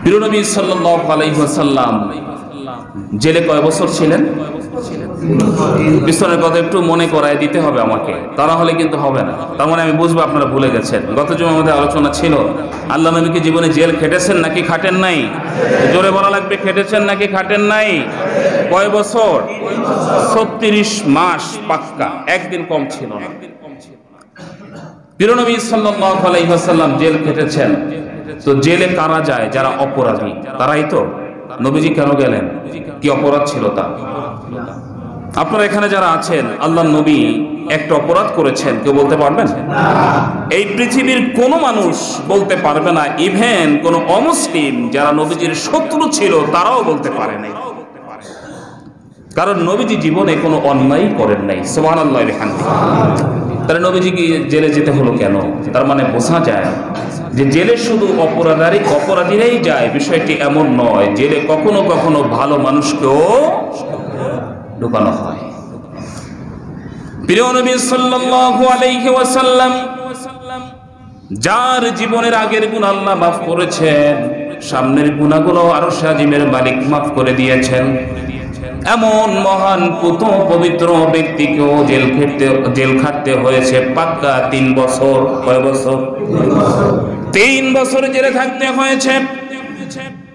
প্রিয় নবী সাল্লাল্লাহু আলাইহি ওয়াসাল্লাম জেলে কয় বছর ছিলেন? পিছনের কথা একটু মনে করায় দিতে হবে আমাকে, তা না হলে কিন্তু হবে না। তার মানে আমি বুঝবো আপনারা ভুলে গেছেন। গত জুমার মধ্যে আলোচনা ছিল, আল্লাহ নবী কি জীবনে জেল খেটেছেন নাকি খাটেন নাই? জোরে বলা লাগবে, খেটেছেন নাকি খাটেন নাই? কয় বছর? 36 মাস পাক্কা, একদিন কম ছিল না। প্রিয় নবী সাল্লাল্লাহু আলাইহি ওয়াসাল্লাম জেল খেটেছেন। তো জেলে কারা যায়? যারা অপরাধী, তারাই তো। নবীজি কেন গেলেন? কি অপরাধ ছিল তা? আপনারা এখানে যারা আছেন, আল্লাহ নবী একটা অপরাধ করেছেন, কেউ বলতে পারবেন? এই পৃথিবীর কোনো মানুষ বলতে পারবে না, ইভেন কোন অমুসলিম যারা নবীজির শত্রু ছিল তারাও বলতে পারে নাই। কারণ নবীজি জীবনে কোনো অন্যায় করেন নাই। সুবহানাল্লাহ বিহামদিহি। তাহলে নবীজি কি জেলে যেতে হলো কেন? তার মানে বোঝা যায় যে জেলে শুধু অপরাধীরাই যায়, বিষয়টি এমন নয়। জেলে কখনো কখনো ভালো মানুষকেও ঢোকানো হয়। প্রিয় নবী সাল্লাল্লাহু আলাইহি ওয়াসাল্লাম যার জীবনের আগের গুনাহ আল্লাহ মাফ করেছেন, সামনের গুনাহগুলো আরশ আজিমের মালিক মাফ করে দিয়েছেন। এমন মহান পুত পবিত্র ব্যক্তিকেও জেল খাটতে হয়েছে পাক্কা 3 বছর। কয় বছর? 3 বছর জেলে থাকতে হয়েছে।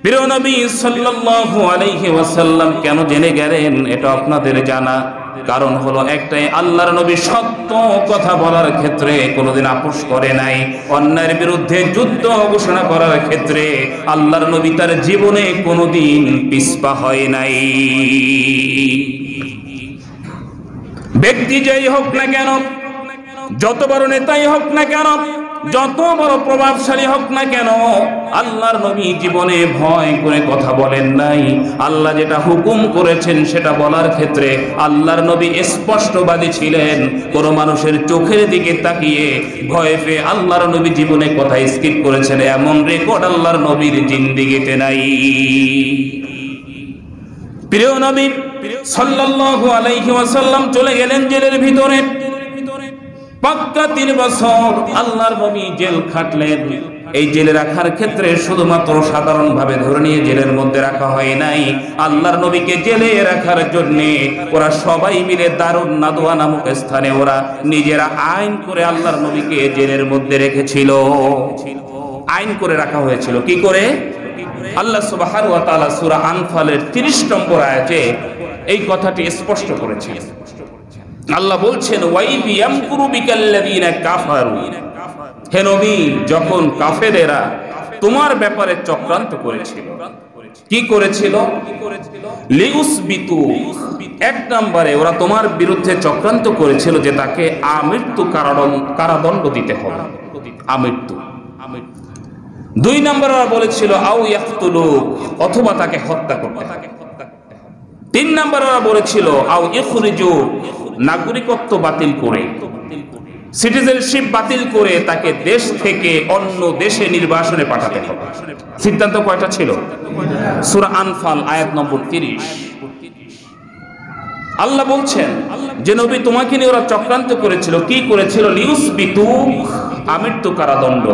প্রিয় নবী সাল্লাল্লাহু আলাইহি ওয়াসাল্লাম কেন জেলে গেলেন এটা আপনাদের জানা। কারণ হলো একটাই, আল্লাহর নবী সত্য কথা বলার ক্ষেত্রে কোনোদিন আপোষ করে নাই। অন্যায়ের বিরুদ্ধে যুদ্ধ ঘোষণা করার ক্ষেত্রে আল্লাহর নবী তার জীবনে কোনোদিন পিছপা হয় নাই। ব্যক্তি যেই হোক না কেন, যত বড় নেতাই হোক না কেন, যত বড় প্রভাবশালী হোক না কেন, আল্লাহর নবী জীবনে ভয় করে কথা বলেন নাই। আল্লাহ যেটা হুকুম করেছেন সেটা বলার ক্ষেত্রে আল্লাহর নবী স্পষ্টবাদী ছিলেন। কোন মানুষের চোখের দিকে তাকিয়ে ভয় পেয়ে আল্লাহর নবী জীবনে কথা স্কিপ করেছেন এমন রেকর্ড আল্লাহর নবীর জিন্দেগিতে নাই। প্রিয় নবী সাল্লাল্লাহু আলাইহি ওয়াসাল্লাম চলে গেলেন জেলের ভিতরে। পাক্কা 3 বছর আল্লাহর নবী জেল খাটলেন। এই জেলে রাখার ক্ষেত্রে শুধুমাত্র সাধারণভাবে ধরে নিয়ে জেলের মধ্যে রাখা হয় নাই। আল্লাহর নবীকে জেলে রাখার জন্য ওরা সবাই মিলে দারুন নাদওয়া নামক স্থানে ওরা নিজেরা আইন করে আল্লাহর নবীকে জেলের মধ্যে রেখেছিল। আইন করে রাখা হয়েছিল। কি করে? আল্লাহ সুবহানাহু ওয়া তাআলা সূরা আনফালের 30 নম্বর আয়াতে এই কথাটি স্পষ্ট করেছেন। আল্লাহ বলছেন, ওয়াইদ ইয়ামকুরু বিকাল্লাযীনা কাফারু, হে নবী, যখন কাফেরেরা তোমার ব্যাপারে চক্রান্ত করেছিল। কি করেছিল? লিউসবিতু, 1 নম্বরে ওরা তোমার বিরুদ্ধে চক্রান্ত করেছিল যে তাকে আমৃত্যু কারাদণ্ড দিতে হবে, আমৃত্যু। 2 নম্বরে ওরা বলেছিল আও ইয়াকতুলু, অথবা তাকে হত্যা করতে হবে। 3 নম্বরে ওরা বলেছিল আও ইখরিজু, নাগরিকত্ব বাতিল করে, সিটিজেনশিপ বাতিল করে তাকে দেশ থেকে অন্য দেশে নির্বাসনে পাঠাতে হবে। সিদ্ধান্ত কয়টা ছিল? সূরা আনফাল আয়াত নম্বর 30। আল্লাহ বলছেন যে নবী তোমাকে নিয়ে ওরা চক্রান্ত করেছিল। কি করেছিল? লিউসবিতু, আমৃত্যু কারাদণ্ড,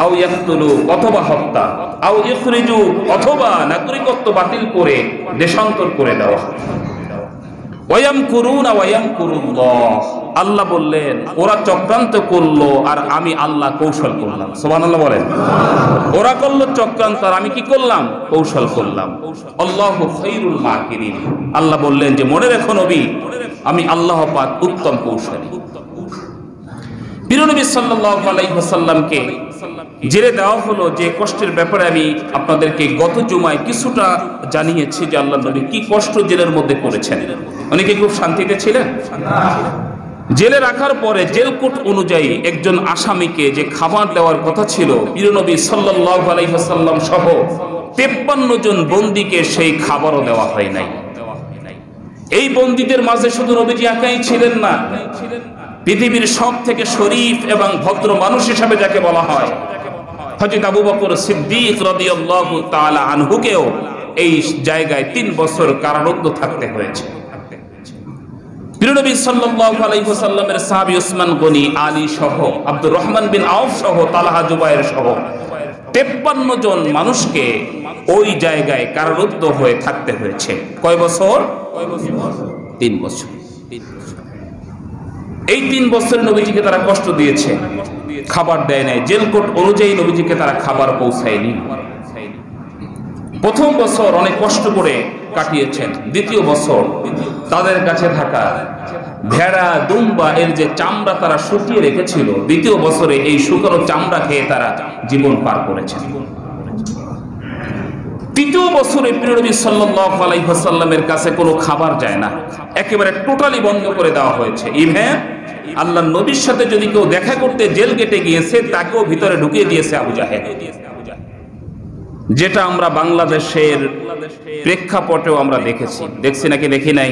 আও ইয়াকতুলু, অথবা হত্যা, আও ইখরিজু, অথবা নাগরিকত্ব বাতিল করে দেশান্তর করে দেওয়া। ওয়ায়ামকুরুনা ওয়ায়ামকুরুল্লাহ, আল্লাহ বললেন ওরা চক্রান্ত করলো আর আমি আল্লাহ কৌশল করলাম। সুবহানাল্লাহ বলেন। ওরা করলো চক্রান্ত আর আমি কি করলাম? কৌশল করলাম। আল্লাহু খায়রুল মাকিরিন, আল্লাহ বললেন যে মনে রেখো নবী, আমি আল্লাহ পাক উত্তম কৌশলী। প্রিয় নবী সাল্লাল্লাহু আলাইহি ওয়াসাল্লামকে জেলে দেওয়া হলো। যে কষ্টের ব্যাপারে আমি আপনাদেরকে গত জুমায় কিছুটা জানিয়েছি যে আল্লাহ নবী কি কষ্ট জেলের মধ্যে করেছেন। অনেকে খুব শান্তিতে ছিলেন। জেলে রাখার পরে জেল কোড অনুযায়ী একজন আসামিকে যে খাবার দেওয়ার কথা ছিল, প্রিয় নবী সাল্লাল্লাহু আলাইহি ওয়াসাল্লাম সহ 53 জন বন্দীকে সেই খাবারও দেওয়া হয় নাই। এই বন্দীদের মাঝে শুধু নবীজি একাই ছিলেন না, পৃথিবীর সব থেকে শরীফ এবং ভদ্র মানুষ হিসাবে যাকে বলা হয় হযরত আবু বকর সিদ্দিক রাদিয়াল্লাহু তাআলা আনহুকেও এই জায়গায় 3 বছর কারারুদ্ধ থাকতে হয়েছে। প্রিয় নবী সাল্লাল্লাহু আলাইহি ওয়াসাল্লামের সাহাবী উসমান গনি, আলী সহ, আব্দুর রহমান বিন আউফ সহ, তালহা জুবায়ের সহ 53 জন মানুষকে ওই জায়গায় কারারুদ্ধ হয়ে থাকতে হয়েছে। কয় বছর? 3 বছর। এই 3 বছর নবীজিকে তারা কষ্ট দিয়েছে, খাবার দেয় নাই, জেলকোট অনুযায়ী নবীজিকে তারা খাবার পৌঁছায়নি। প্রথম বছর অনেক কষ্ট করে কাটিয়েছেন। দ্বিতীয় বছর তাদের কাছে থাকা ভেড়া দুম্বা এর যে চামড়া তারা শুকিয়ে রেখেছিল, দ্বিতীয় বছরে এই শুকানো চামড়া খেয়ে তারা জীবন পার করেছেন। তৃতীয় বছরে প্রিয় নবী সাল্লাল্লাহু আলাইহি ওয়াসাল্লামের কাছে কোনো খাবার যায় না, একেবারে টোটালি বন্ধ করে দেওয়া হয়েছে। ইভেন আল্লাহর নবীর সাথে যদি কেউ দেখা করতে জেল গেটে গিয়েছে তাকেও ভিতরে ঢুকিয়ে দিয়েছে আবু জাহেল, যেটা আমরা বাংলাদেশের প্রেক্ষাপটেও আমরা দেখছি নাকি দেখি নাই?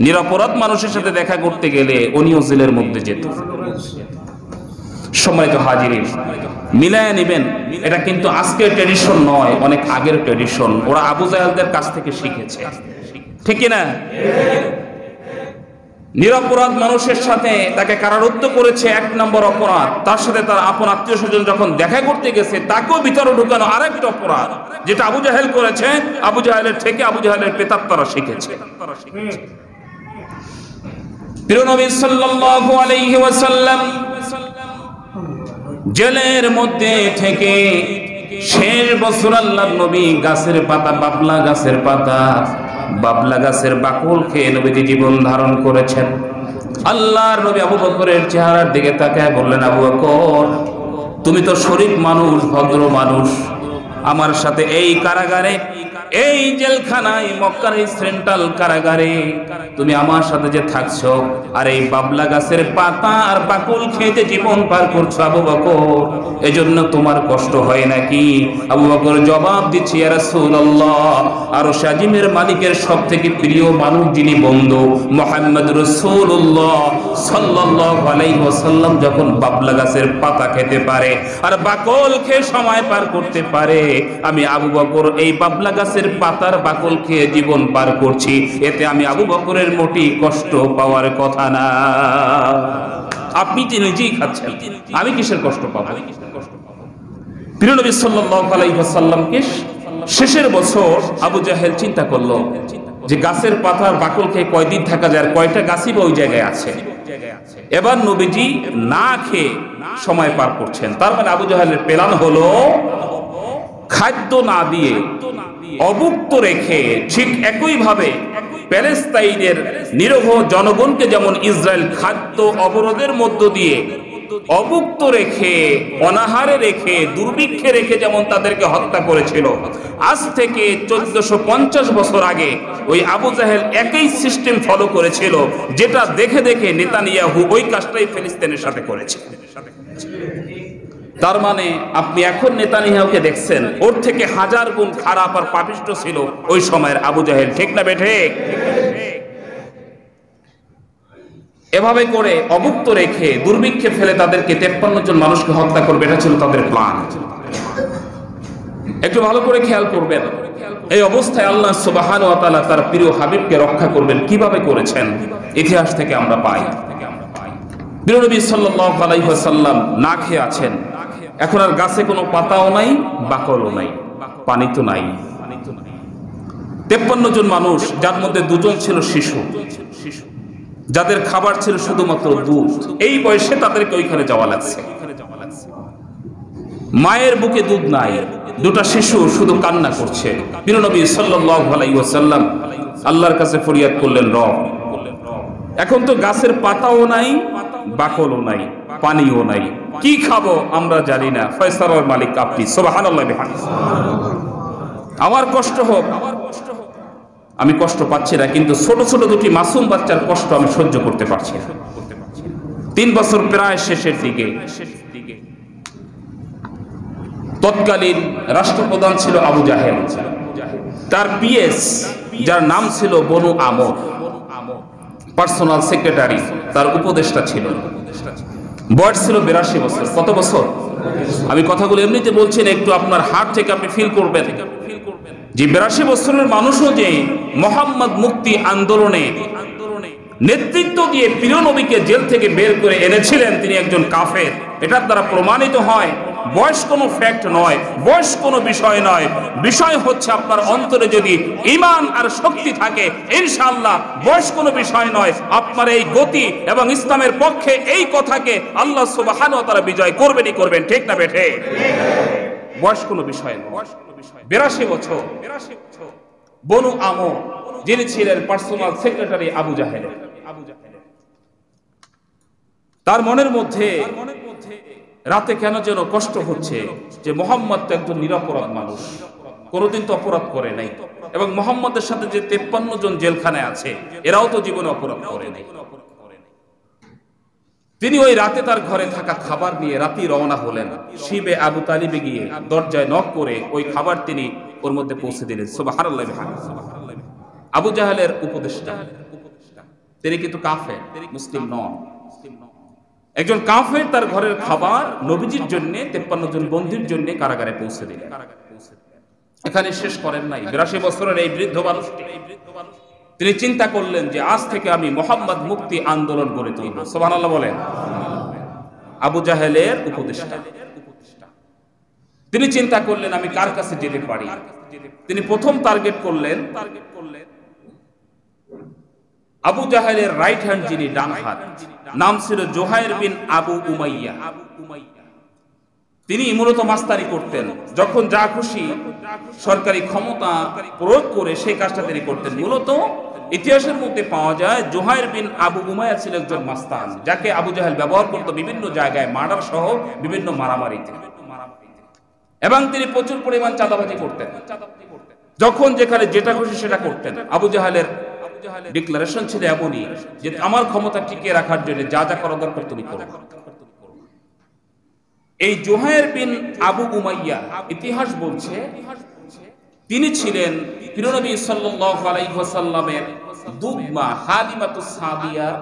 নিরপরাধ মানুষের সাথে দেখা করতে গেলে উনিও জেলের মধ্যে যেত। সম্মানিত হাজিরিন, মিলায়া নেবেন, এটা কিন্তু আজকের ট্র্যাডিশন নয়, অনেক আগের ট্র্যাডিশন। ওরা আবু জাহেলদের কাছ থেকে শিখেছে, ঠিক কি না? নিরপরাধ মানুষের সাথে তাকে কারারুদ্ধ করেছে, 1 নম্বর অপরাধ। তার সাথে তার আপন আত্মীয় স্বজন যখন দেখা করতে গেছে তাকেও ভিতরে ঢুকানো আরেকটা অপরাধ, যেটা আবু জাহেল করেছে। আবু জাহেলের থেকে আবু জাহেলের পেতাব তারা শিখেছে। প্রিয় নবী সাল্লাল্লাহু আলাইহি ওয়াসাল্লাম জেলের মধ্যে থেকে শেষ বছর আল্লাহর নবী গাছের পাতা, বাবলা গাছের পাতা, বাবলা গাছের বাকল খেয়ে নবীজি জীবন ধারণ করেছেন। আল্লাহর নবী আবু বকরের চেহারার দিকে তাকায় বললেন, আবু বকর, তুমি তো শরীফ মানুষ, ভদ্র মানুষ, আমার সাথে এই কারাগারে, এই জেলখানায়, মক্কার এই সেন্ট্রাল কারাগারে তুমি আমার সাথে যে থাকছো, আর এই বাবলা গাছের পাতা আর বাকল খেয়ে যে জীবন পার করছো আবু বকর, এজন্য তোমার কষ্ট হয় নাকি? আবু বকর জবাব দিচ্ছে, ইয়া রাসূলুল্লাহ, আরশ আজিমের মালিকের সবথেকে প্রিয় মানুষ যিনি বন্ধু মুহাম্মদ রাসূলুল্লাহ সাল্লাল্লাহু আলাইহি ওয়াসাল্লাম যখন বাবলা গাছের পাতা খেতে পারে আর বাকল খেয়ে সময় পার করতে পারে, আমি আবু বকর এই বাবলা গাছের পাতার বাকল খেয়ে জীবন পার করছি, এতে আমি আবু বকরের মোটেই কষ্ট পাওয়ার কথা না। আপনি যে নিজেই খাচ্ছেন, আমি কিসের কষ্ট পাবো? প্রিয় নবী সাল্লাল্লাহু আলাইহি ওয়াসাল্লামকে শেষের বছর আবু জাহেল চিন্তা করলো যে গাছের পাতার বাকল খেয়ে কয়দিন থাকা যায়, আর কয়টা গাছই বা ওই জায়গায় আছে। এবার নবীজি না খেয়ে সময় পার করছেন। তার মানে আবু জাহেলের প্ল্যান হলো খাদ্য না দিয়ে অভুক্ত রেখে, ঠিক একই ভাবে প্যালেস্তাইনের নিরহ জনগণকে যেমন ইসরায়েল খাদ্য অবরোধের মধ্য দিয়ে অভুক্ত রেখে, অনাহারে রেখে, দুর্ভিক্ষে রেখে যেমন তাদেরকে হত্যা করেছিল, আজ থেকে 1450 বছর আগে ওই আবু জাহেল একই সিস্টেম ফলো করেছিল, যেটা দেখে দেখে নেতানিয়াহু ওই কাজটাই ফিলিস্তিনের সাথে করেছে। তার মানে আপনি এখন নেতানিয়াহুকে দেখছেন, ওর থেকে 1000 গুণ খারাপ আর পাপিষ্ঠ ছিল ওই সময়ের আবু জাহেল, ঠিক না বেঠে? এভাবে করে অভুক্ত রেখে দুর্ভিক্ষে ফেলে তাদেরকে 53 জন মানুষকে হত্যা করবে, এটা ছিল তাদের প্ল্যান। একটু ভালো করে খেয়াল করবেন, এই অবস্থায় আল্লাহ সুবহানাহু ওয়া তাআলা তার প্রিয় হাবিবকে রক্ষা করবেন কিভাবে করেছেন, ইতিহাস থেকে আমরা পাই। প্রিয় নবী সাল্লাল্লাহু আলাইহি ওয়াসাল্লাম না খেয়ে আছেন, এখন আর গাছে কোনো পাতাও নাই, বাকলও নাই, পানি তো নাই। 53 জন মানুষ, যার মধ্যে 2 জন ছিল শিশু, যাদের খাবার ছিল শুধুমাত্র দুধ। এই বয়সে তাদেরকে ওইখানে যাওয়া লাগছে। মায়ের বুকে দুধ নাই, 2টা শিশু শুধু কান্না করছে। প্রিয় নবী সাল্লাল্লাহু আলাইহি ওয়াসাল্লাম আল্লাহর কাছে ফরিয়াদ করলেন, রব, এখন তো গাছের পাতাও নাই, বাকলও নাই, পানিও নাই, কি খাবো আমরা জানি না, ফয়সালার মালিক আপনি, সুবহানাল্লাহ বিহামদিহি। আমার কষ্ট হোক, আমি কষ্ট পাচ্ছি না, কিন্তু ছোট ছোট 2টি মাসুম বাচ্চার কষ্ট আমি সহ্য করতে পারছি না। 3 বছর প্রায় শেষের দিকে তৎকালীন রাষ্ট্রপ্রধান ছিল আবু জাহেল, তার পিএস যার নাম ছিল বনু আমর, পার্সোনাল সেক্রেটারি, তার উপদেষ্টা ছিল, বয়স ছিল 82 বছর। কত বছর? আমি কথাগুলো এমনিতে বলছি না, একটু আপনার হার্ট থেকে আপনি ফিল করবেন যে 82 বছরের মানুষও যে মোহাম্মদ মুক্তি আন্দোলনে নেতৃত্ব দিয়ে প্রিয় নবীকে জেল থেকে বের করে এনেছিলেন, তিনি একজন কাফের। এটার দ্বারা প্রমাণিত হয় বয়স কোনো ফ্যাক্ট নয়, বয়স কোনো বিষয় নয়। বিষয় হচ্ছে আপনার অন্তরে যদি ঈমান আর শক্তি থাকে, ইনশাআল্লাহ বয়স কোনো বিষয় নয়। আপনার এই গতি এবং ইসলামের পক্ষে এই কথাকে আল্লাহ সুবহানাহু ওয়া তাআলা বিজয় করবেনই করবেন, ঠিক না বেঠে? বয়স কোনো বিষয় নয়। 82 বছর বনু আমর, যিনি ছিলেন পার্সোনাল সেক্রেটারি আবু জাহেলের, তার মনের মধ্যে রাতে কেন যেন কষ্ট হচ্ছে যে মোহাম্মদ তো একজন নিরপরাধ মানুষ, কোনোদিন তো অপরাধ করে নাই, এবং মোহাম্মদের সাথে যে 53 জন জেলখানায় আছে এরাও তো জীবনে অপরাধ করে নাই। তিনি ওই রাতে তার ঘরে থাকা খাবার নিয়ে রাতেই রওনা হলেন। শিবে আবু তালিবে গিয়ে দরজায় নক করে ওই খাবার তিনি ওর মধ্যে পৌঁছে দিলেন। সুবহানাল্লাহ। আবু জাহেলের উপদেষ্টা, তিনি কিন্তু কাফের, মুসলিম নন। একজন কাফের তার ঘরের খাবার নবীজির জন্য 53 জন বন্দীর জন্য কারাগারে পৌঁছে দিলেন। এখানে শেষ করেন নাই। 82 বছরের এই বৃদ্ধ মানুষটি তিনি চিন্তা করলেন যে আজ থেকে আমি মোহাম্মদ মুক্তি আন্দোলন গড়ে তুলব। সুবহানাল্লাহ বলেন। আবু জাহেলের উপদেষ্টা, তিনি চিন্তা করলেন আমি কার কাছে যেতে পারি। তিনি প্রথম টার্গেট করলেন আবু জাহেলের রাইট হ্যান্ড, যিনি ডান হাত, নাম ছিল জুহাইর বিন আবু উমাইয়া। তিনি মূলত মাস্তানি করতেন, যখন যা খুশি সরকারি ক্ষমতা প্রয়োগ করে সেই কাজটা তিনি করতেন। মূলত ইতিহাসের মধ্যে পাওয়া যায় জুহাইর বিন আবু উমাইয়া ছিল একজন মাস্তান, যাকে আবু জাহেল ব্যবহার করত বিভিন্ন জায়গায় মার্ডার সহ বিভিন্ন মারামারিতে, এবং তিনি প্রচুর পরিমাণ চাঁদাবাজি করতেন। যখন যেখানে যেটা খুশি সেটা করতেন। আবু জাহেলের ডিক্লারেশন ছিল এমনই যে আমার ক্ষমতা টিকিয়ে রাখার জন্য যা যা করা দরকার তুমি করো। এই জুহাইর বিন আবু উমাইয়া, ইতিহাস বলছে তিনি ছিলেন প্রিয়নবী সাল্লাল্লাহু আলাইহি ওয়াসাল্লামের দুধমা হালিমাতুস সাদিয়ার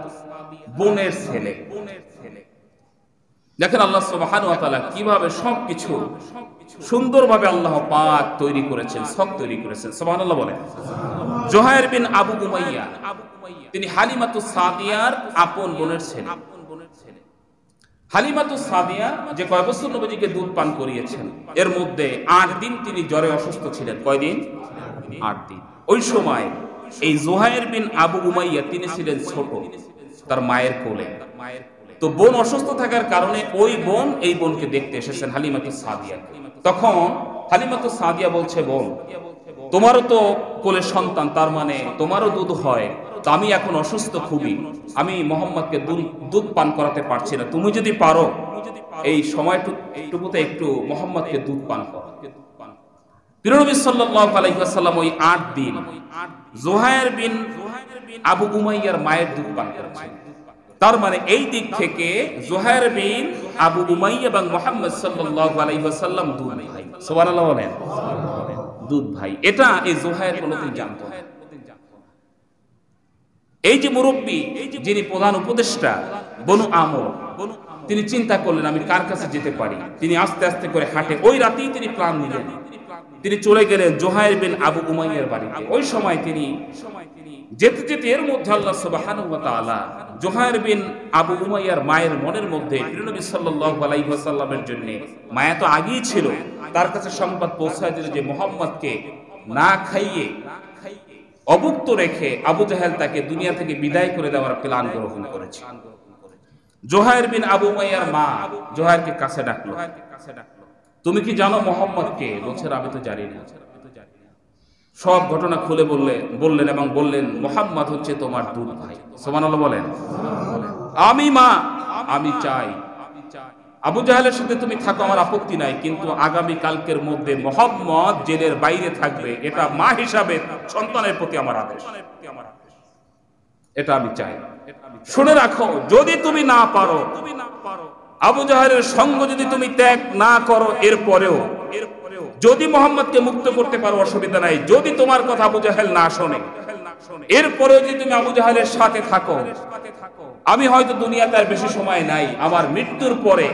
বোনের ছেলে। দেখেন আল্লাহ সুবহানাহু ওয়া তাআলা কিভাবে সবকিছু সুন্দরভাবে আল্লাহ পাক তৈরি করেছেন, সব তৈরি করেছেন। সুবহানাল্লাহ বলেন। জুহাইর বিন আবু উমাইয়া তিনি হালিমাতুস সাদিয়ার আপন বোনের ছেলে। হালিমাতুস সাদিয়া যে কয় বছর নবীজিকে দুধ পান করিয়েছেন, এর মধ্যে 8 দিন তিনি জ্বরে অসুস্থ ছিলেন। কয়দিন? 8 দিন। ওই সময় এই জুহাইর বিন আবু উমাইয়া তিনি ছিলেন ছোট, তার মায়ের কোলে। তো বোন অসুস্থ থাকার কারণে ওই বোন এই বোনকে দেখতে এসেছেন হালিমাতুস সাদিয়া। তখন হালিমাতুস সাদিয়া বলছে, বোন তোমারও তো কোলে সন্তান, তার মানে তোমারও দুধ হয়, তো আমি এখন অসুস্থ খুবই, আমি মোহাম্মদকে দুধ পান করাতে পারছি না, তুমি যদি পারো এই সময়টুকুতে একটু মোহাম্মদকে দুধ পান করো। প্রিয়নবী সাল্লাল্লাহু আলাইহি ওয়াসাল্লাম ওই 8 দিন জুহাইর বিন আবু উমাইয়ার মায়ের দুধ পান করেছেন। তার মানে এই দিক থেকে জুহাইর বিন আবু উমাইয়া এবং মুহাম্মদ সাল্লাল্লাহু আলাইহি ওয়াসাল্লাম দুধ ভাই। সুবহানাল্লাহ বলেন। দুধ ভাই, এটা এই জুহাইর কোনদিন জানতো না। এই যে মুরব্বী, যিনি প্রধান উপদেষ্টা বনু আমর, তিনি চিন্তা করলেন আমি কার কাছে যেতে পারি। তিনি আস্তে আস্তে করে হাঁটে, ওই রাতেই তিনি প্ল্যান নিলেন, তিনি চলে গেলেন জুহাইর বিন আবু উমাইয়ার বাড়িতে। ওই সময় তিনি যেতে যেতে এর মধ্যে আল্লাহ সুবহানাহু ওয়া তাআলা জুহাইর বিন আবু উমাইয়ার মায়ের মনের মধ্যে নবী সাল্লাল্লাহু আলাইহি ওয়াসাল্লামের জন্য মায়া তো আগেই ছিল, তার কাছে সংবাদ পৌঁছায় দিল যে মুহাম্মদকে না খাইয়ে অভুক্ত রেখে আবু জাহেল তাকে দুনিয়া থেকে বিদায় করে দেওয়ার প্ল্যান গ্রহণ করেছে। জুহাইর বিন আবু উমাইয়ার মা জুহাইরকে কাছে ডাকলো, তুমি কি জানো মোহাম্মদকে? বলছে আমি তো জানি না। সব ঘটনা খুলে বললেন এবং বললেন মোহাম্মদ হচ্ছে তোমার দুধ ভাই। সুবহানাল্লাহ বলেন। আমি চাই আবু জাহেলের সাথে তুমি থাকো, আমার আপত্তি নাই, কিন্তু আগামী কালকের মধ্যে মোহাম্মদ জেলের বাইরে থাকবে, এটা মা হিসাবে সন্তানের প্রতি আমার আদেশ, এটা আমি চাই। শুনে রাখো, যদি তুমি না পারো, আবু জাহেলের সঙ্গ যদি তুমি ত্যাগ না করো, এরপরেও যদি মোহাম্মদকে মুক্ত করতে পারো অসুবিধা নাই। যদি তোমার কথা আবু জাহেল না শোনে, এরপরেও যদি তুমি আবু জাহেলের সাথে থাকো, আমি হয়তো দুনিয়াতে আর বেশি সময় নাই, আমার মৃত্যুর পরে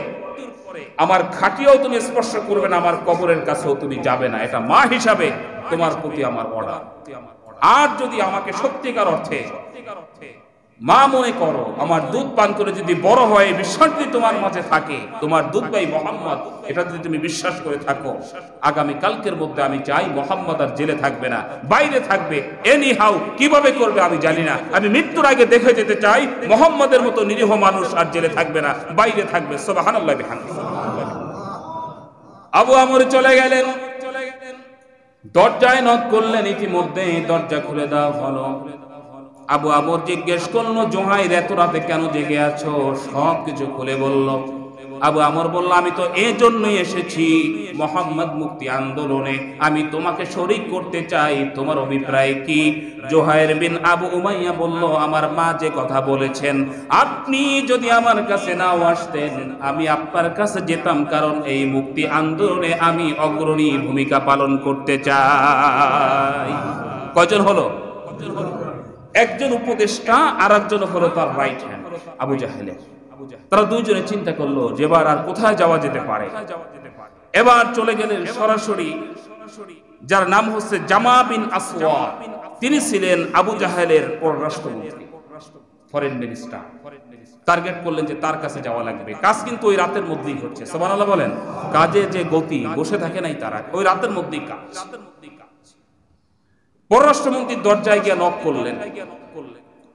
আমার খাটিয়াও তুমি স্পর্শ করবে না, আমার কবরের কাছেও তুমি যাবে না, এটা মা হিসাবে তোমার প্রতি আমার অর্ডার। আর যদি আমাকে সত্যিকার অর্থে মা মনে করো আমার দুধ পান করে যদি বড় হয়, বিশ্বাস যদি তোমার মাঝে থাকে, তোমার দুধ ভাই মোহাম্মদ, এটা যদি তুমি বিশ্বাস করে থাকো, আগামী কালকের মধ্যে আমি চাই মোহাম্মদ আর জেলে থাকবে না, বাইরে থাকবে। এনি হাউ কিভাবে করবে আমি জানি না, আমি মৃত্যুর আগে দেখে যেতে চাই মোহাম্মদের মতো নিরীহ মানুষ আর জেলে থাকবে না, বাইরে থাকবে। সুবহানাল্লাহ বিহামদিহি। আবু আমর চলে গেলেন, দরজায় নক করলেন, ইতিমধ্যে দরজা খুলে দেওয়া হলো। আবু আমর জিজ্ঞেস করলো, জোহাইর এত রাতে কেন জেগে আছো? সব কিছু খুলে বলল। আবু আমর বলল, আমি তো এই জন্যই এসেছি মোহাম্মদ মুক্তি আন্দোলনে, আমি তোমাকে শরীক করতে চাই, তোমার অভিপ্রায় কি? জোহাইর বিন আবু উমাইয়া বলল, আমার মা যে কথা বলেছেন, আপনি যদি আমার কাছে নাও আসতেন আমি আপনার কাছে যেতাম, কারণ এই মুক্তি আন্দোলনে আমি অগ্রণী ভূমিকা পালন করতে চাই। কয়জন হলো? একজন উপদেষ্টা আর একজন হলো তার রাইট হ্যান্ড আবু জাহেলের। তারা দুইজনে চিন্তা করলো যে এবার আর কোথায় যাওয়া যেতে পারে। এবার চলে গেলেন সরাসরি, যার নাম হচ্ছে জামা বিন আসওয়াদ, তিনি ছিলেন আবু জাহেলের পররাষ্ট্রমন্ত্রী, ফরেন মিনিস্টার। টার্গেট করলেন যে তার কাছে যাওয়া লাগবে। কাজ কিন্তু ওই রাতের মধ্যেই হচ্ছে, সুবহানাল্লাহ বলেন। কাজে যে গতি, বসে থাকে নাই তারা, ওই রাতের মধ্যেই কাজ। পররাষ্ট্রমন্ত্রী দরজায় গিয়ে নক করলেন,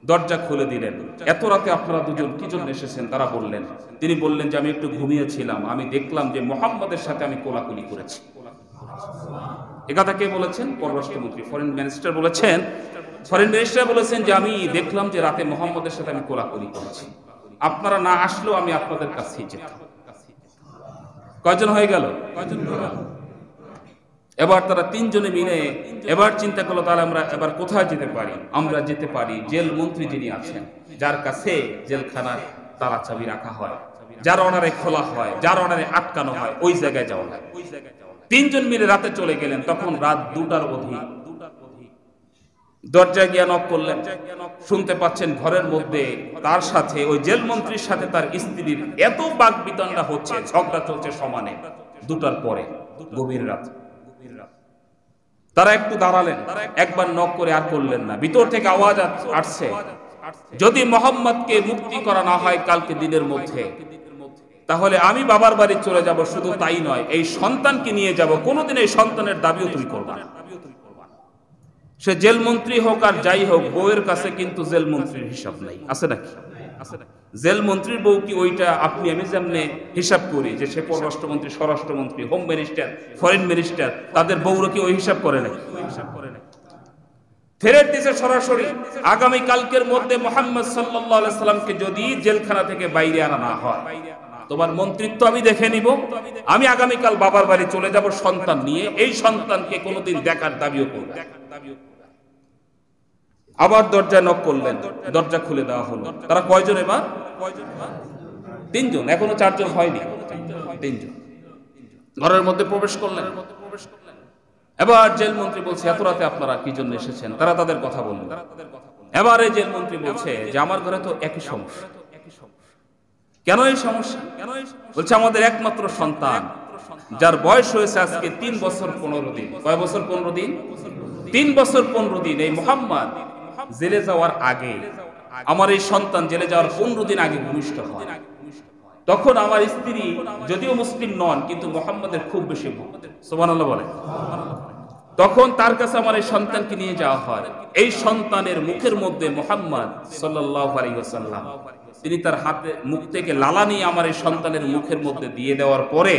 দরজা খুলে দিলেন। এত রাতে আপনারা দুজন কি জন্য এসেছেন? তারা বললেন, তিনি বললেন যে আমি একটু ঘুমিয়েছিলাম, আমি দেখলাম যে মোহাম্মদের সাথে আমি কোলাকুলি করেছি। একথা কে বলেছেন? পররাষ্ট্রমন্ত্রী, ফরেন মিনিস্টার বলেছেন। ফরেন মিনিস্টার বলেছেন যে আমি দেখলাম যে রাতে মোহাম্মদের সাথে আমি কোলাকুলি করেছি, আপনারা না আসলেও আমি আপনাদের কাছেই যেতাম। কয়জন হয়ে গেল? এবার তারা তিনজনে মিলে এবার চিন্তা করলো, তাহলে আমরা এবার কোথায় যেতে পারি? আমরা যেতে পারি জেল মন্ত্রী যিনি আছেন, যার কাছে জেলখানার তালা চাবি রাখা হয়, যার অর্ডারে খোলা হয়, যার অর্ডারে আটকানো হয়, ওই জায়গায় যাওয়া হয়। তিনজন মিলে রাতে চলে গেলেন। তখন রাত 2টার অধিক। দরজায় গিয়ে নক করলেন, শুনতে পাচ্ছেন ঘরের মধ্যে তার সাথে, ওই জেল মন্ত্রীর সাথে তার স্ত্রীর এত বাকবিতণ্ডা হচ্ছে, ঝগড়া চলছে সমানে। 2টার পরে, গভীর রাত। তারা একটু দাঁড়ালেন, একবার নক করে আর করলেন না। ভিতর থেকে আওয়াজ আসছে, যদি মোহাম্মদকে মুক্তি করা না হয় কালকে দিনের মধ্যে, তাহলে আমি বাবার বাড়ি চলে যাব। শুধু তাই নয়, এই সন্তানকে নিয়ে যাব, কোনোদিন এই সন্তানের দাবিও তুমি করবা না। সে জেল মন্ত্রী হোক আর যাই হোক, বউয়ের কাছে কিন্তু জেল মন্ত্রীর হিসাব নাই, আছে নাকি? জেল মন্ত্রীর বউ কি ওইটা আপনি আমি যেমনে হিসাব করি যে সে পররাষ্ট্রমন্ত্রী, স্বরাষ্ট্রমন্ত্রী, হোম মিনিস্টার, ফরেন মিনিস্টার, তাদের বউরা কি ওই হিসাব করে নাকি? ফেরত দিয়েছে সরাসরি, আগামী কালকের মধ্যে মুহাম্মদ সাল্লাল্লাহু আলাইহি সাল্লামকে যদি জেলখানা থেকে বাইরে আনা না হয়, তোমার মন্ত্রিত্ব আমি দেখে নিব, আমি আগামীকাল বাবার বাড়ি চলে যাব সন্তান নিয়ে, এই সন্তানকে কোনোদিন দেখার দাবিও করব। আবার দরজা নক করলেন, দরজা খুলে দেওয়া হলো। তারা কয়জন এবার? তিনজন, এখনো 4 জন হয়নি। 3 জন ঘরের মধ্যে প্রবেশ করলেন। এবার জেল মন্ত্রী বলছে, এত রাতে আপনারা কি জন্য এসেছেন? তারা তাদের কথা বললেন। এবার এই জেল মন্ত্রী বলছে যে আমার ঘরে তো একই সমস্যা। কেন এই সমস্যা? বলছে আমাদের একমাত্র সন্তান, যার বয়স হয়েছে আজকে 3 বছর 15 দিন। কয় বছর 15 দিন? 3 বছর 15 দিন। এই মুহাম্মদ জেলে যাওয়ার আগে, আমার এই সন্তান জেলে যাওয়ার 15 দিন আগে ভূমিষ্ঠ হয়। তখন আমার স্ত্রী যদিও মুসলিম নন, কিন্তু মুহাম্মদের খুব বেশি ভক্ত। সুবহানাল্লাহ বলে। তখন তার কাছে আমার এই সন্তানকে নিয়ে যাওয়া হয়। এই সন্তানের মুখের মধ্যে মুহাম্মদ সাল্লাল্লাহু আলাইহি ওয়াসাল্লাম, তিনি তার হাতে মুখ থেকে লালা নিয়ে আমার এই সন্তানের মুখের মধ্যে দিয়ে দেওয়ার পরে,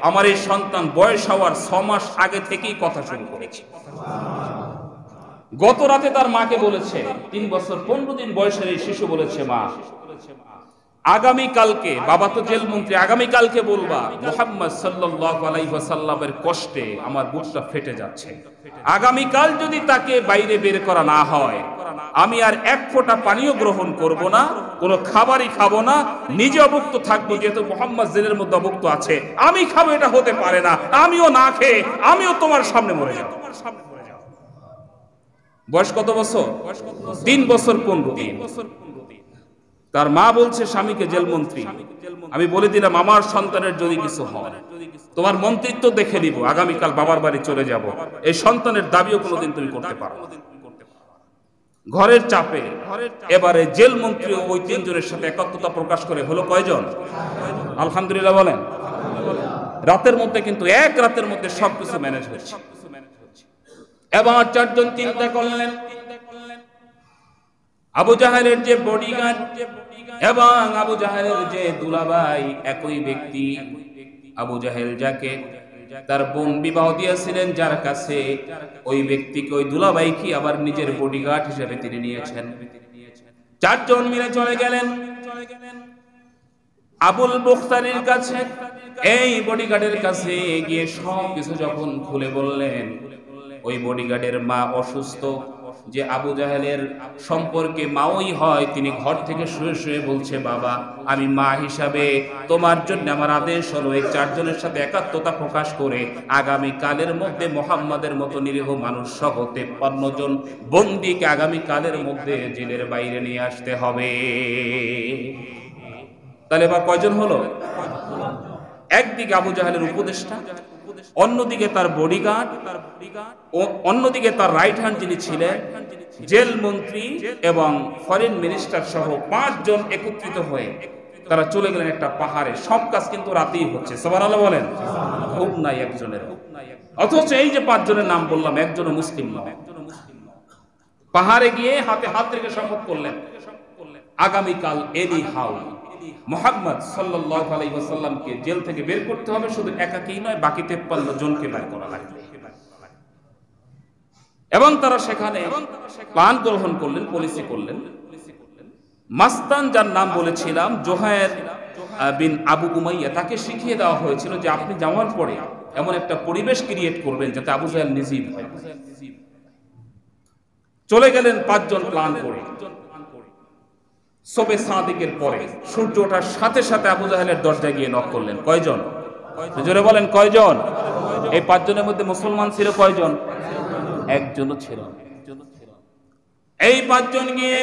আমার এই সন্তান বয়স হওয়ার 6 মাস আগে থেকেই কথা শুরু করেছে। গত রাতে তার মাকে বলেছে, 3 বছর 15 দিন বয়সের এই শিশু বলেছে, মা আগামী কালকে, বাবা তো জেল মন্ত্রী, আগামী কালকে বলবা মুহাম্মদ সাল্লাল্লাহু আলাইহি ওয়াসাল্লামের কষ্টে আমার বুকটা ফেটে যাচ্ছে। আগামী কাল যদি তাকে বাইরে বের করা না হয়, আমি আর 1 ফোঁটা পানিও গ্রহণ করব না, কোনো খাবারই খাবো না, নিজে অভুক্ত থাকবো। যেহেতু মুহাম্মদ জেলের মধ্যে অভুক্ত আছে, আমি খাবো, এটা হতে পারে না। আমিও না খেয়ে আমিও তোমার সামনে মরে যাব। বয়স কত বছর? 3 বছর 15 দিন। তার মা বলছে স্বামীকে, জেল মন্ত্রী, আমি বলে দিলাম আমার সন্তানের যদি কিছু হয়, তোমার মন্ত্রিত্ব দেখে নিব, আগামীকাল বাবার বাড়ি চলে যাব, এই সন্তানের দাবিও কোনোদিন তুমি করতে পারো। ঘরের চাপে এবারে জেল মন্ত্রী ওই তিনজনের সাথে একাত্মতা প্রকাশ করে হলো কয়জন? আলহামদুলিল্লাহ বলেন। রাতের মধ্যে কিন্তু এক রাতের মধ্যে সবকিছু ম্যানেজ হচ্ছে। এবার চারজন চিন্তা করলেন, আবু জাহেলের যে বডিগার্ড এবং আবু জাহেলের যে দুলাভাই একই ব্যক্তি। আবু জাহেল যাকে তার বোন বিবাহ দিয়েছিলেন যার কাছে, ওই ব্যক্তিকে ওই দুলাভাই কি আবার নিজের বডিগার্ড হিসেবে তিনি নিয়েছেন। চারজন মিলে চলে গেলেন আবুল বুখতারির কাছে। এই বডিগার্ডের কাছে গিয়ে সব কিছু যখন খুলে বললেন, ওই বডিগার্ডের মা অসুস্থ, যে আবু জাহেলের সম্পর্কে মাওই হয়, তিনি ঘর থেকে শুয়ে শুয়ে বলছে, বাবা আমি মা হিসাবে তোমার জন্য আমার আদেশ হলো এই চারজনের সাথে একাত্মতা প্রকাশ করে আগামী কালের মধ্যে মুহাম্মাদের মতো নিরীহ মানুষ সহ 53 জন বন্দীকে আগামী কালের মধ্যে জেলের বাইরে নিয়ে আসতে হবে। তাহলে এবার কয়জন হলো? একদিকে আবু জাহেলের উপদেষ্টা, অন্যদিকে তার বডিগার্ড, অন্যদিকে তার রাইট হ্যান্ড যিনি ছিলেন জেল মন্ত্রী এবং ফরেন মিনিস্টার সহ 5 জন একত্রিত হয়ে তারা চলে গেলেন একটা পাহাড়ে। সব কাজ কিন্তু রাতেই হচ্ছে, সুবহানাল্লাহ বলেন। খুব নাই একজনের, অথচ এই যে 5 জনের নাম বললাম একজনও মুসলিম নয়। পাহাড়ে গিয়ে হাতে হাত রেখে শপথ করলেন, আগামীকাল এনি হাউ মুহাম্মদ সাল্লাল্লাহু আলাইহি ওয়াসাল্লামকে জেল থেকে বের করতে হবে, শুধু একাকেই নয় বাকি 53 জনকে বের করা লাগবে। এবং তারা সেখানে প্ল্যান গ্রহণ করলেন, পলিসি করলেন। মাস্তান যার নাম বলেছিলাম জোহায়ের বিন আবু উমাইয়া, তাকে শিখিয়ে দেওয়া হয়েছিল যে আপনি যাওয়ার পরে এমন একটা পরিবেশ ক্রিয়েট করবেন যাতে আবু জাহেল নিজিব হয়। চলে গেলেন 5 জন প্ল্যান করে। সবে সাদিকের পরে সূর্য ওঠার সাথে সাথে আবু জাহেলের দরজায় গিয়ে নক করলেন। কয়জন? জোরে বলেন কয়জন? এই 5 জনের মধ্যে মুসলমান ছিল কয়জন? একজনও ছিল। এই 5 জন গিয়ে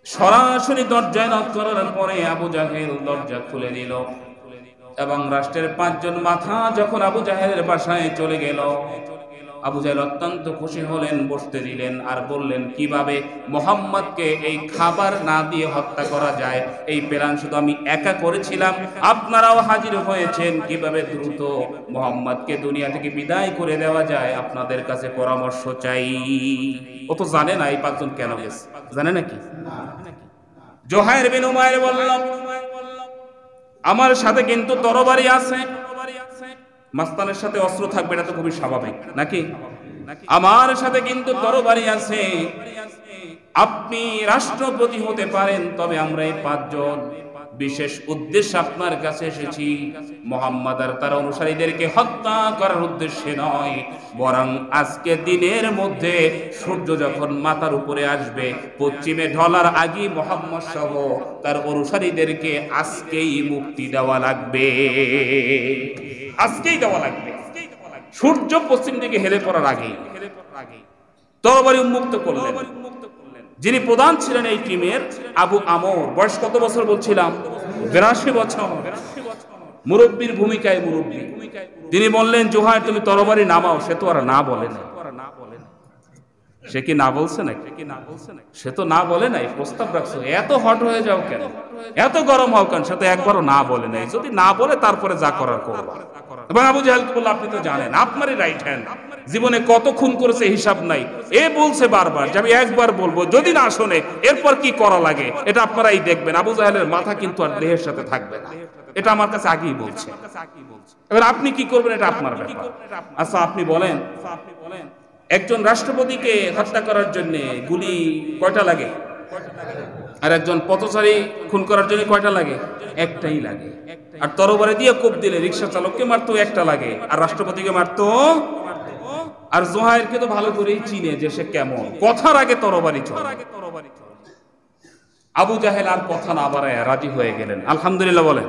সরাসরি দরজায় নক করার পরে আবু জাহেল দরজা খুলে দিল এবং রাষ্ট্রের 5 জন মাথা যখন আবু জাহেলের বাসায় চলে গেল, আবু জাহেল অত্যন্ত খুশি হলেন, বসতে দিলেন আর বললেন কিভাবে মুহাম্মদকে এই খাবার না দিয়ে হত্যা করা যায়, এই প্ল্যান শুধু আমি একা করেছিলাম, আপনারাও হাজির হয়েছেন, কিভাবে দ্রুত মুহাম্মদকে দুনিয়া থেকে বিদায় করে দেওয়া যায় আপনাদের কাছে পরামর্শ চাই। ও তো জানে না এই 5 জন কেন গেছে, জানে নাকি? জোহায়ের বিন উমাইর বলল, আমার সাথে কিন্তু তরবারি আছে। মাস্তানের সাথে অস্ত্র থাকবে এটা তো খুবই স্বাভাবিক নাকি? আমার সাথে কিন্তু তরবারি আছে। আপনি রাষ্ট্রপতি হতে পারেন, তবে আমরা এই 5 জন বিশেষ উদ্দেশ্যে আপনার কাছে এসেছি। মুহাম্মদ আর তার অনুসারীদেরকে হত্যা করার উদ্দেশ্যে নয়, বরং আজকে দিনের মধ্যে সূর্য যখন মাথার উপরে আসবে, পশ্চিমে ঢলার আগে মুহাম্মদ সহ তার অনুসারীদেরকে আজকেই মুক্তি দেওয়া লাগবে, আজকেই দেওয়া লাগবে। সূর্য পশ্চিম দিকে হেলে পড়ার আগেই তরবারি উন্মুক্ত করলেন। যিনি প্রধান ছিলেন এই টিমের আবু আমর, বয়স কত বছর বলছিলাম? 82 বছর। মুরব্বীর ভূমিকায় মুরব্বী। তিনি বললেন, জোহায়ের তুমি তরবারি নামাও। সে তো আর না বলে না। সে কি না বলছে নাকি? সে তো না বলে নাই, প্রস্তাব রাখছো। এত হট হয়ে যাও কেন, এত গরম হও কেন? সে তো একবারও না বলে নাই। যদি না বলে তারপরে যা করার করবা। এবং আবু জাহেল বলল, আপনি তো জানেন আপনারই রাইট হ্যান্ড জীবনে কত খুন করেছে হিসাব নাই, এ বলছে বারবার যে আমি একবার বলবো, যদি না শোনে এরপর কি করা লাগে এটা আপনারাই দেখবেন। আবু জাহেলের মাথা কিন্তু আর দেহের সাথে থাকবে না, এটা আমার কাছে আগেই বলছে। এবার আপনি কি করবেন এটা আপনার ব্যাপার। আচ্ছা আপনি বলেন, একজন রাষ্ট্রপতিকে হত্যা করার জন্য গুলি কয়টা লাগে? আর একজন পথচারী খুন করার জন্য কয়টা লাগে? একটাই লাগে। আর তরবারি দিয়ে কোপ দিলে রিকশা চালককে মারতো একটা লাগে, আর রাষ্ট্রপতিকে মারতো। আর জোহায়েরকে তো ভালো করেই চিনে যে সে কেমন, কথার আগে তরবারি চলে। আবু জাহেল আর কথা না বাড়ায় রাজি হয়ে গেলেন। আলহামদুলিল্লাহ বলেন,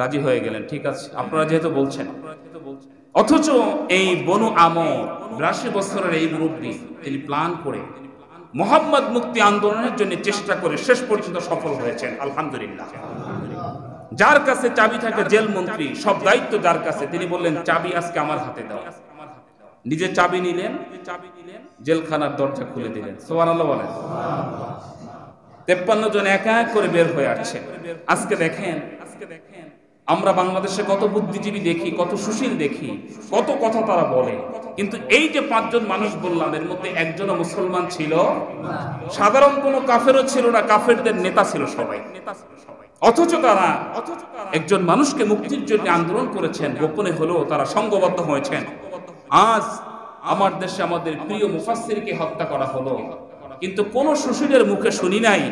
রাজি হয়ে গেলেন। ঠিক আছে আপনারা যেহেতু বলছেন। অথচ এই বনু আমর 82 বছরের এই মুরব্বী, তিনি প্ল্যান করে মুহাম্মদ মুক্তি আন্দোলনের জন্য চেষ্টা করে শেষ পর্যন্ত সফল হয়েছেন। আলহামদুলিল্লাহ। যার কাছে চাবি থাকে জেল মন্ত্রী, সব দায়িত্ব যার কাছে, তিনি বললেন চাবি আজকে আমার হাতে দাও। নিজে চাবি নিলেন, জেলখানার দরজা খুলে দিলেন। সুবহানাল্লাহ বলেন। 53 জন এক এক করে বের হয়ে আসছে। আজকে দেখেন আমরা বাংলাদেশে কত বুদ্ধিজীবী দেখি, কত সুশীল দেখি, কত কথা তারা বলে, কিন্তু এই যে 5 জন মানুষ বললাম এর মধ্যে একজনও মুসলমান ছিল সাধারণ কোনো কাফেরও ছিল না, কাফেরদের নেতা ছিল সবাই। অথচ তারা একজন মানুষকে মুক্তির জন্য আন্দোলন করেছেন, গোপনে হলেও তারা সংঘবদ্ধ হয়েছেন। আজ আমার দেশে আমাদের প্রিয় মুফাসসিরকে হত্যা করা হলো, কিন্তু কোন সুশীলের মুখে শুনি নাই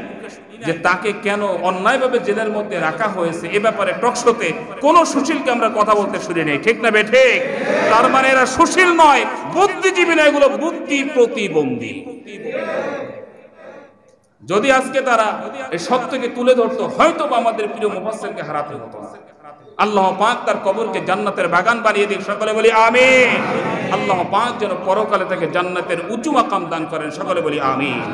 যে তাকে কেন অন্যায়ভাবে জেলের মধ্যে রাখা হয়েছে এ ব্যাপারে টকশোতে কোন সুশীলকে আমরা কথা বলতে শুনি নাই। ঠিক না বেঠে? তার মানে এরা সুশীল নয়, বুদ্ধিজীবী না, এগুলো বুদ্ধি প্রতিবন্ধী। যদি আজকে তারা এই সত্যকে তুলে ধরতো, হয়তো আমাদের প্রিয় মুফাসসিরকে হারাতে হতো না। আল্লাহ পাক তার কবরকে জান্নাতের বাগান বানিয়ে দিন, সকলে বলি আমিন। আল্লাহ পাক যেন পরকালে তাকে জান্নাতের উঁচু মাকাম দান করেন, সকলে বলি আমিন।